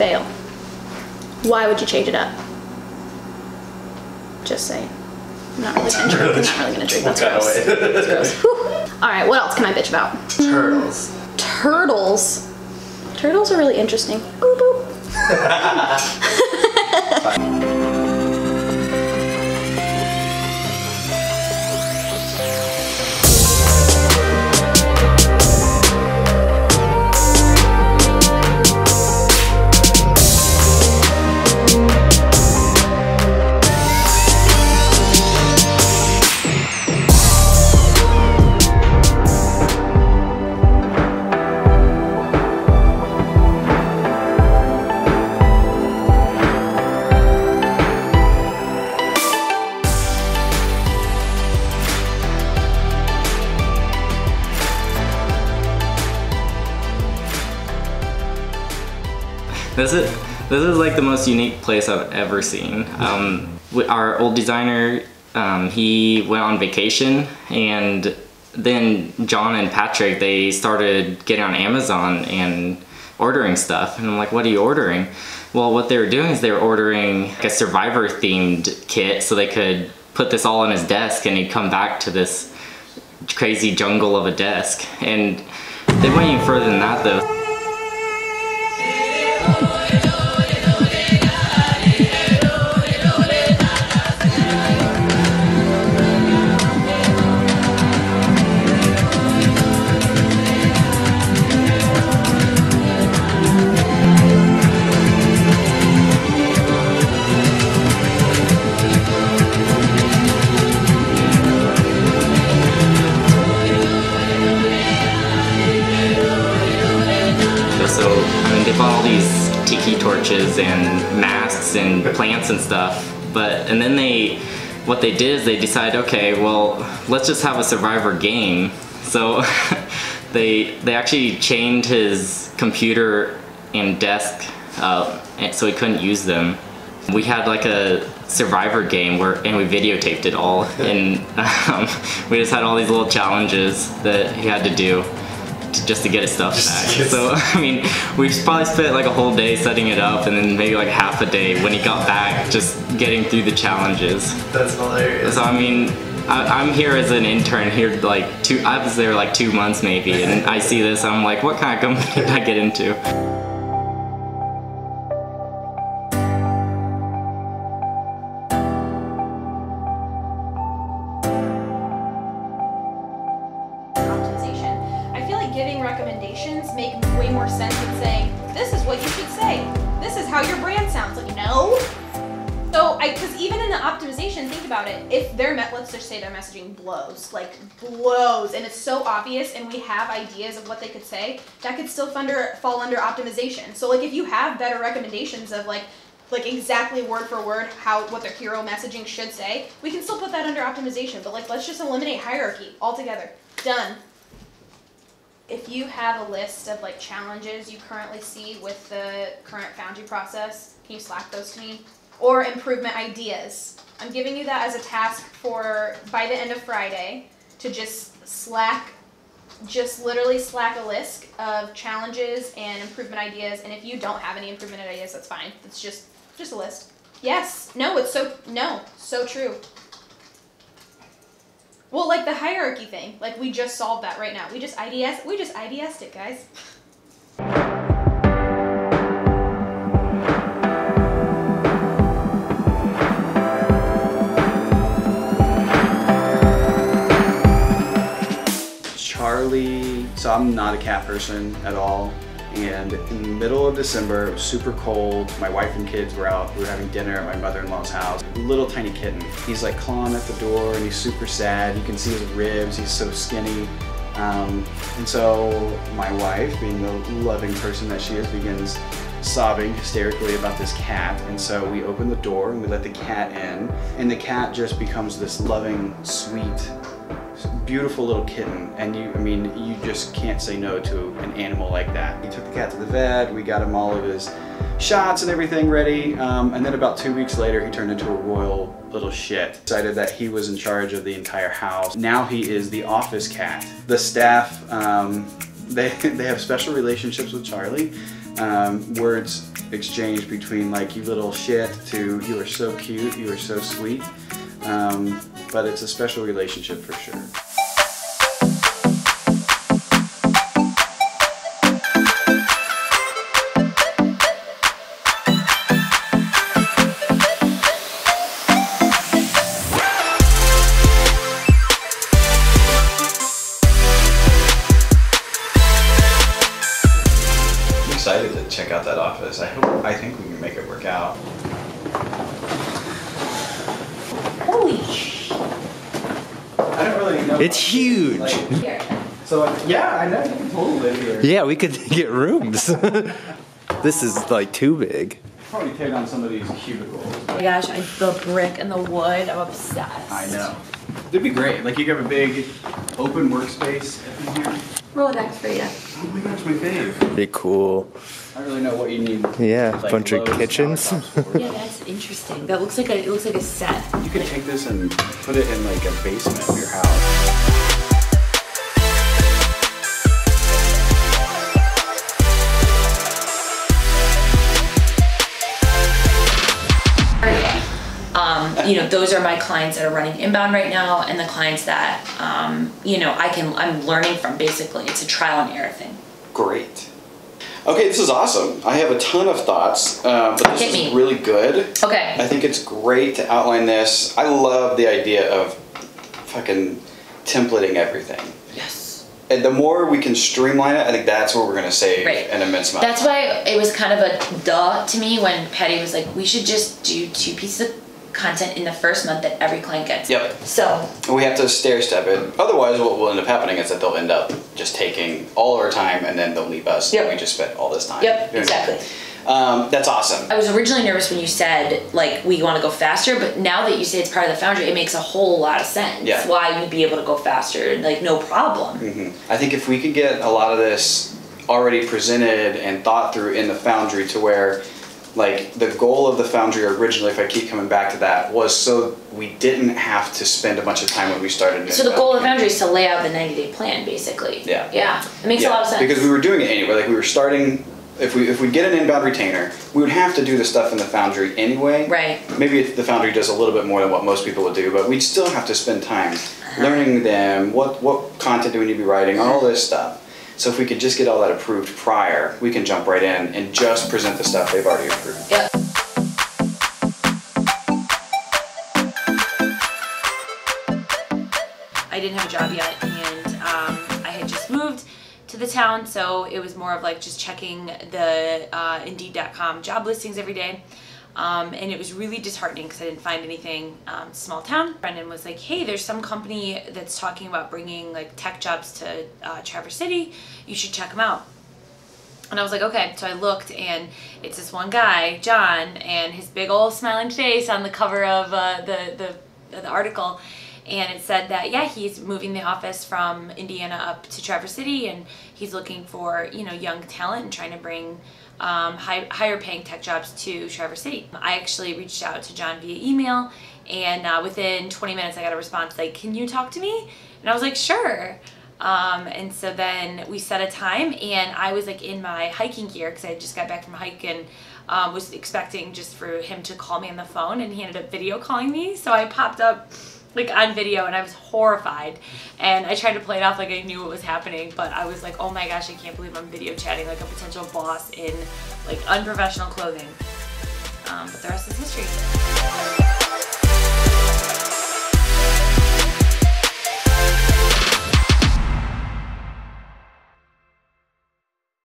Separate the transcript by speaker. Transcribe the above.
Speaker 1: Fail. Why would you change it up? Just saying. I'm not really gonna drink. I'm not really gonna drink. That's gross. That's gross. All right, what else can I bitch about?
Speaker 2: Turtles.
Speaker 1: Turtles. Turtles are really interesting. Boop boop.
Speaker 2: This is like the most unique place I've ever seen. Our old designer, he went on vacation, and then John and Patrick, they started getting on Amazon and ordering stuff. And I'm like, what are you ordering? Well, what they were doing is they were ordering a Survivor themed kit so they could put this all on his desk, and he'd come back to this crazy jungle of a desk. And they went even further than that though. They bought all these tiki torches and masks and plants and stuff, and then what they did is they decided, okay, well, let's just have a Survivor game. So they actually chained his computer and desk so he couldn't use them. We had like a Survivor game and we videotaped it all, and we just had all these little challenges that he had to do just to get his stuff back. So, I mean, we probably spent like a whole day setting it up, and then maybe like half a day when he got back just getting through the challenges.
Speaker 3: That's hilarious.
Speaker 2: So, I mean, I'm here as an intern here like I was there like 2 months maybe, and I see this, I'm like, what kind of company did I get into?
Speaker 1: Giving recommendations make way more sense than saying, this is what you should say. This is how your brand sounds. Like, no. So, because even in the optimization, think about it. If let's just say their messaging blows, and it's so obvious, and we have ideas of what they could say, that could still fall under optimization. So, like, if you have better recommendations of like exactly word for word what their hero messaging should say, we can still put that under optimization. But let's just eliminate hierarchy altogether. Done. If you have a list of challenges you currently see with the current Foundry process, can you Slack those to me? Or improvement ideas. I'm giving you that as a task for by the end of Friday to just literally Slack a list of challenges and improvement ideas. And if you don't have any improvement ideas, that's fine. It's just a list. Yes. No. It's so true. Well, like the hierarchy thing, we just solved that right now. We just IDS'd it, guys.
Speaker 4: Charlie, so I'm not a cat person at all. And in the middle of December, it was super cold. My wife and kids were out. We were having dinner at my mother-in-law's house. A little tiny kitten. He's clawing at the door and he's super sad. You can see his ribs. He's so skinny. And so my wife, being the loving person that she is, begins sobbing hysterically about this cat. And so we open the door and we let the cat in. And the cat just becomes this loving, sweet, beautiful little kitten, and you just can't say no to an animal like that. We took the cat to the vet, we got him all of his shots and everything ready, and then about 2 weeks later he turned into a royal little shit. Decided that he was in charge of the entire house. Now he is the office cat. The staff, they have special relationships with Charlie. words exchanged between like you little shit to you are so cute, you are so sweet. But it's a special relationship for sure. Excited to check out that office. I think we can make it work out.
Speaker 1: Holy sh!
Speaker 4: I don't really know.
Speaker 3: It's huge.
Speaker 1: Here.
Speaker 4: So yeah, I know you can totally live here.
Speaker 3: Yeah, we could get rooms. This is like too big.
Speaker 4: Probably tear down some of these cubicles.
Speaker 1: Oh my gosh, the brick and the wood, I'm obsessed.
Speaker 4: I know. It'd be great. Like you could have a big open workspace in here.
Speaker 1: Rolodex for you.
Speaker 4: Oh my gosh, my fave.
Speaker 3: Be cool.
Speaker 4: I don't really know what you need.
Speaker 3: Yeah,
Speaker 4: like,
Speaker 3: bunch of
Speaker 4: Lowe's
Speaker 3: kitchens.
Speaker 4: countertops for.
Speaker 1: Yeah, that's interesting. That looks like it looks like a set.
Speaker 4: You could take this and put it in like a basement of your house.
Speaker 5: You know, those are my clients that are running inbound right now, and the clients that, you know, I'm learning from. Basically, it's a trial and error thing.
Speaker 4: Great. Okay, this is awesome. I have a ton of thoughts, but this is really good.
Speaker 5: Okay.
Speaker 4: I think it's great to outline this. I love the idea of fucking templating everything.
Speaker 5: Yes.
Speaker 4: And the more we can streamline it, I think that's where we're going to save
Speaker 5: Right.
Speaker 4: an immense amount.
Speaker 5: That's why it was kind of a duh to me when Patty was like, we should just do 2 pieces of content in the first month that every client gets.
Speaker 4: Yep.
Speaker 5: So
Speaker 4: we have to stair step it. Otherwise, what will end up happening is that they'll end up just taking all of our time, and then they'll leave us.
Speaker 5: Yep.
Speaker 4: And we just spent all this time.
Speaker 5: Yep, exactly.
Speaker 4: That's awesome.
Speaker 5: I was originally nervous when you said, like, we want to go faster, but now that you say it's part of the Foundry, it makes a whole lot of sense.
Speaker 4: Yeah.
Speaker 5: Why you'd be able to go faster, like, no problem.
Speaker 4: I think if we could get a lot of this already presented and thought through in the Foundry to where, like, the goal of the Foundry originally, if I keep coming back to that, was so we didn't have to spend a bunch of time when we started.
Speaker 5: So the goal of the Foundry is to lay out the 90-day plan, basically.
Speaker 4: Yeah.
Speaker 5: Yeah, it makes a lot of sense.
Speaker 4: Because we were doing it anyway. Like, we were starting, if we get an inbound retainer, we would have to do the stuff in the Foundry anyway.
Speaker 5: Right.
Speaker 4: Maybe the Foundry does a little bit more than what most people would do, but we'd still have to spend time learning them, what content do we need to be writing, all this stuff. So if we could just get all that approved prior, we can jump right in and just present the stuff they've already approved.
Speaker 5: Yep. I didn't have a job yet, and I had just moved to the town, so it was more of like just checking the Indeed.com job listings every day. And it was really disheartening because I didn't find anything. Small town. Brendan was like, hey, there's some company that's talking about bringing like tech jobs to Traverse City. You should check them out. And I was like, okay. So I looked, and it's this one guy, John, and his big old smiling face on the cover of the article. And it said that, yeah, he's moving the office from Indiana up to Traverse City, and he's looking for, you know, young talent and trying to bring higher paying tech jobs to Traverse City. I actually reached out to John via email, and within 20 minutes I got a response like, can you talk to me? And I was like, sure. And so then we set a time, and I was like in my hiking gear because I just got back from a hike, and was expecting just for him to call me on the phone, and he ended up video calling me. So I popped up like on video, and I was horrified, and I tried to play it off like I knew what was happening, but I was like, oh my gosh, I can't believe I'm video chatting like a potential boss in like unprofessional clothing. But the rest is